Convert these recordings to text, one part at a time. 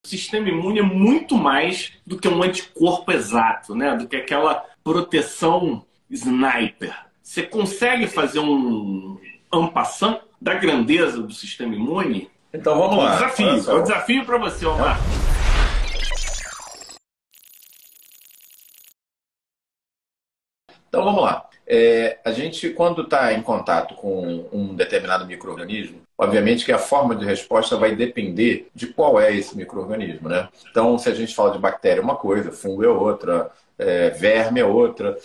O sistema imune é muito mais do que um anticorpo exato, né? Do que aquela proteção sniper. Você consegue fazer um en passant da grandeza do sistema imune? Então vamos lá. É um desafio para você, Omar. Então vamos lá. A gente, quando está em contato com um determinado micro-organismo, obviamente que a forma de resposta vai depender de qual é esse micro-organismo, né? Então, se a gente fala de bactéria é uma coisa, fungo é outra, verme é outra.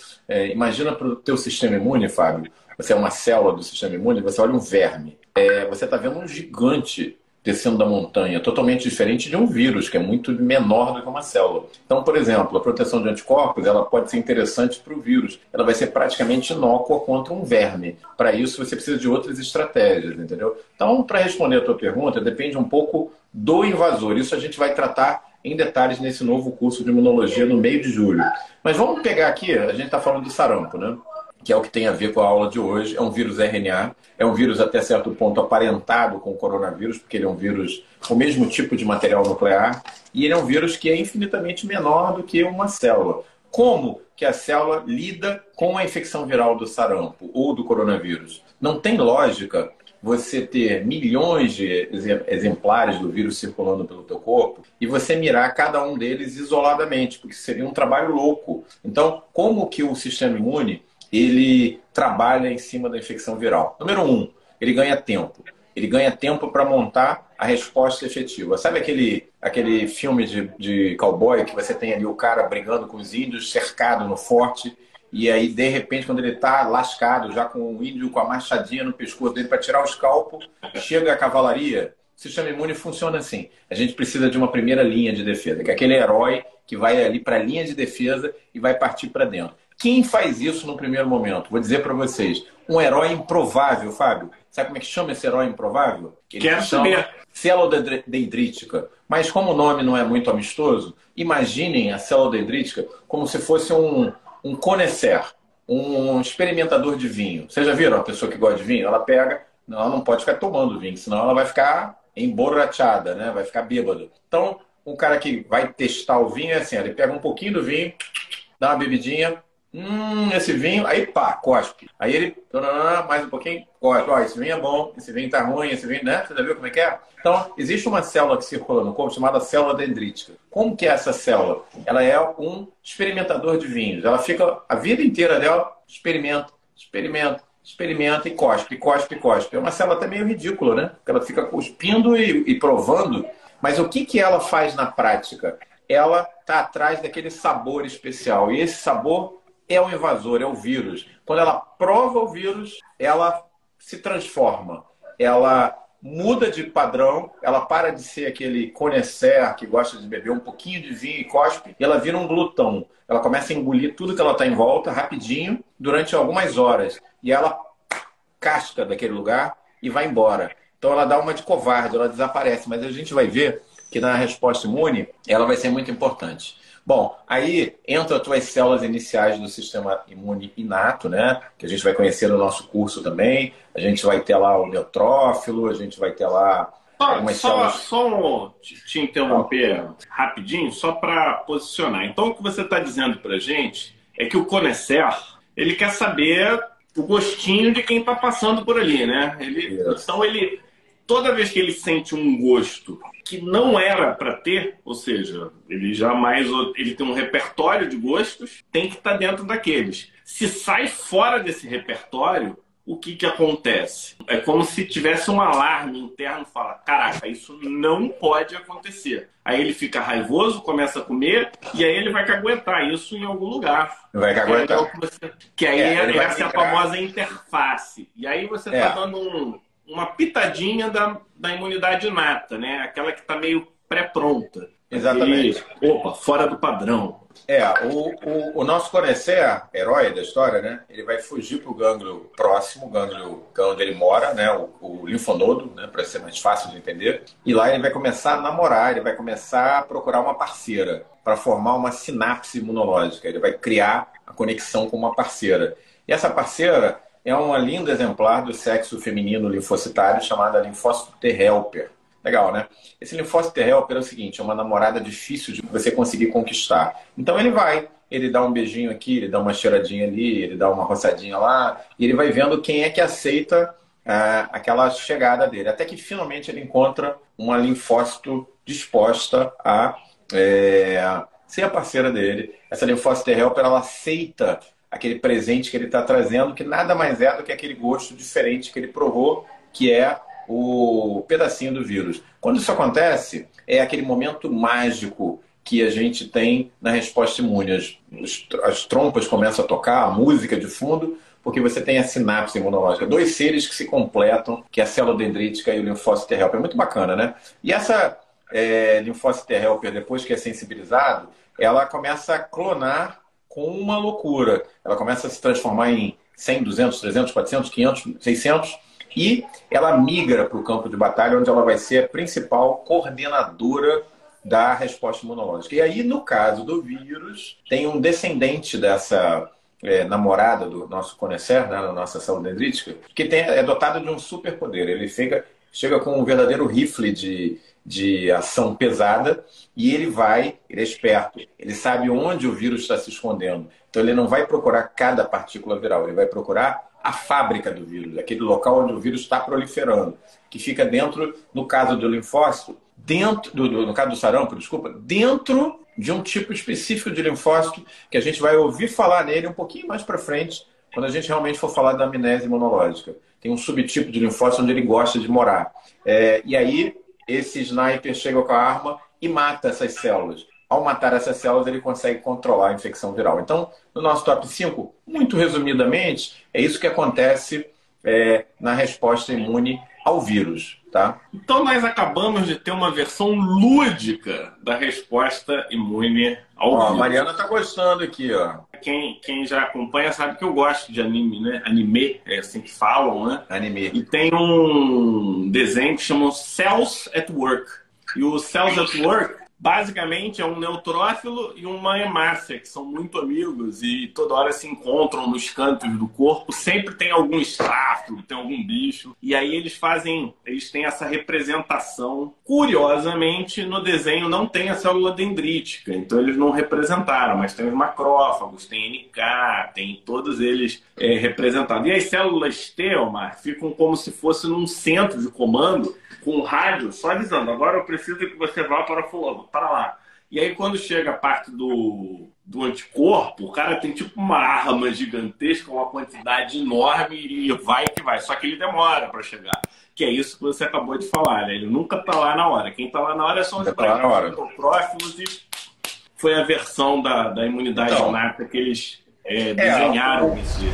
Imagina para o teu sistema imune, Fábio, você é uma célula do sistema imune, você olha um verme. Você está vendo um gigante descendo da montanha, totalmente diferente de um vírus, que é muito menor do que uma célula. Então, por exemplo, a proteção de anticorpos ela pode ser interessante para o vírus. Ela vai ser praticamente inócua contra um verme. Para isso, você precisa de outras estratégias, entendeu? Então, para responder a tua pergunta, depende um pouco do invasor. Isso a gente vai tratar em detalhes nesse novo curso de imunologia no meio de julho. Mas vamos pegar aqui, a gente está falando do sarampo, né? Que é o que tem a ver com a aula de hoje. É um vírus RNA, é um vírus até certo ponto aparentado com o coronavírus, porque ele é um vírus com o mesmo tipo de material nuclear, e ele é um vírus que é infinitamente menor do que uma célula. Como que a célula lida com a infecção viral do sarampo ou do coronavírus? Não tem lógica você ter milhões de exemplares do vírus circulando pelo teu corpo e você mirar cada um deles isoladamente, porque seria um trabalho louco. Então, como que o sistema imune ele trabalha em cima da infecção viral? Número 1, ele ganha tempo. Ele ganha tempo para montar a resposta efetiva. Sabe aquele filme de cowboy que você tem ali o cara brigando com os índios, cercado no forte, e aí, de repente, quando ele está lascado, já com o índio com a machadinha no pescoço dele para tirar o escalpo, chega a cavalaria? O sistema imune funciona assim. A gente precisa de uma primeira linha de defesa, que é aquele herói que vai ali para a linha de defesa e vai partir para dentro. Quem faz isso no primeiro momento? Vou dizer para vocês. Um herói improvável, Fábio. Sabe como é que chama esse herói improvável? Quero saber. Célula dendrítica. Mas como o nome não é muito amistoso, imaginem a célula dendrítica como se fosse um conhecer, um experimentador de vinho. Vocês já viram a pessoa que gosta de vinho? Ela pega... Não, ela não pode ficar tomando vinho, senão ela vai ficar emborrachada, né? Vai ficar bêbada. Então, um cara que vai testar o vinho é assim, ele pega um pouquinho do vinho, dá uma bebidinha, esse vinho, aí pá, cospe. Aí ele, mais um pouquinho, cospe. Ó, esse vinho é bom, esse vinho tá ruim, esse vinho, né? Você já viu como é que é? Então, existe uma célula que circula no corpo chamada célula dendrítica. Como que é essa célula? Ela é um experimentador de vinhos. Ela fica a vida inteira dela, experimenta e cospe, cospe, cospe. É uma célula até meio ridícula, né? Porque ela fica cuspindo e provando. Mas o que ela faz na prática? Ela está atrás daquele sabor especial. E esse sabor é o invasor, é o vírus. Quando ela prova o vírus, ela se transforma. Ela muda de padrão, ela para de ser aquele conhecer que gosta de beber um pouquinho de vinho e cospe, e ela vira um glutão. Ela começa a engolir tudo que ela está em volta, rapidinho, durante algumas horas. E ela casca daquele lugar e vai embora. Então ela dá uma de covarde, ela desaparece. Mas a gente vai ver que na resposta imune, ela vai ser muito importante. Bom, aí entram as tuas células iniciais do sistema imune inato, né? Que a gente vai conhecer no nosso curso também. A gente vai ter lá o neutrófilo, a gente vai ter lá algumas células... Só te interromper rapidinho, só para posicionar. Então, o que você está dizendo para a gente é que o conhecer, ele quer saber o gostinho de quem está passando por ali, né? Então, toda vez que ele sente um gosto que não era para ter, ou seja, ele tem um repertório de gostos, tem que estar dentro daqueles. Se sai fora desse repertório, o que acontece? É como se tivesse um alarme interno que fala, caraca, isso não pode acontecer. Aí ele fica raivoso, começa a comer, e aí ele vai caguetar isso em algum lugar. Vai caguetar. Que aí essa é a famosa interface. E aí você está dando uma pitadinha da imunidade inata, né? Aquela que está meio pré-pronta. Exatamente. Opa, fora do padrão. O nosso conhecer, herói da história, né? Ele vai fugir para o gânglio próximo, o gânglio onde ele mora, né? O linfonodo, né? Para ser mais fácil de entender. E lá ele vai começar a namorar, ele vai começar a procurar uma parceira para formar uma sinapse imunológica. Ele vai criar a conexão com uma parceira. E essa parceira é uma linda exemplar do sexo feminino linfocitário chamada linfócito T helper. Legal, né? Esse linfócito T-helper é o seguinte, é uma namorada difícil de você conseguir conquistar. Então ele dá um beijinho aqui, ele dá uma cheiradinha ali, ele dá uma roçadinha lá, e ele vai vendo quem é que aceita aquela chegada dele. Até que finalmente ele encontra uma linfócito disposta a ser a parceira dele. Essa linfócito T-helper, ela aceita aquele presente que ele está trazendo, que nada mais é do que aquele gosto diferente que ele provou, que é o pedacinho do vírus. Quando isso acontece, é aquele momento mágico que a gente tem na resposta imune. As trompas começam a tocar, a música de fundo, porque você tem a sinapse imunológica. Dois seres que se completam, que é a célula dendrítica e o linfócito T-helper. É muito bacana, né? E essa linfócito T-helper, depois que é sensibilizado, ela começa a clonar com uma loucura. Ela começa a se transformar em 100, 200, 300, 400, 500, 600, e ela migra para o campo de batalha, onde ela vai ser a principal coordenadora da resposta imunológica. E aí, no caso do vírus, tem um descendente dessa namorada do nosso conhecer, né, da nossa célula dendrítica, que é dotado de um superpoder. Ele chega com um verdadeiro rifle de ação pesada, e ele é esperto, ele sabe onde o vírus está se escondendo. Então ele não vai procurar cada partícula viral, ele vai procurar a fábrica do vírus, aquele local onde o vírus está proliferando, que fica dentro, no caso do linfócito, no caso do sarampo, desculpa, dentro de um tipo específico de linfócito, que a gente vai ouvir falar nele um pouquinho mais para frente, quando a gente realmente for falar da amnésia imunológica. Tem um subtipo de linfócito onde ele gosta de morar. E aí, esse sniper chega com a arma e mata essas células. Ao matar essas células, ele consegue controlar a infecção viral. Então, no nosso top 5, muito resumidamente, é isso que acontece na resposta imune ao vírus. Tá? Então, nós acabamos de ter uma versão lúdica da resposta imune ao vírus. A Mariana está gostando aqui, ó. Quem já acompanha sabe que eu gosto de anime, né? Anime, é assim que falam, né? Anime. E tem um desenho que chama Cells at Work. E o Cells at Work, basicamente, é um neutrófilo e uma hemácia, que são muito amigos e toda hora se encontram nos cantos do corpo. Sempre tem algum estráfilo, tem algum bicho. E aí eles têm essa representação. Curiosamente, no desenho não tem a célula dendrítica, então eles não representaram, mas tem os macrófagos, tem NK, tem todos eles representados. E as células T, Omar, ficam como se fosse num centro de comando, com um rádio só avisando, agora eu preciso que você vá para lá. E aí quando chega a parte do anticorpo, o cara tem tipo uma arma gigantesca, uma quantidade enorme e vai que vai. Só que ele neura para chegar. Que é isso que você acabou de falar, né? Ele nunca tá lá na hora. Quem tá lá na hora são os neutrófilos, e foi a versão da imunidade inata que eles desenharam esse...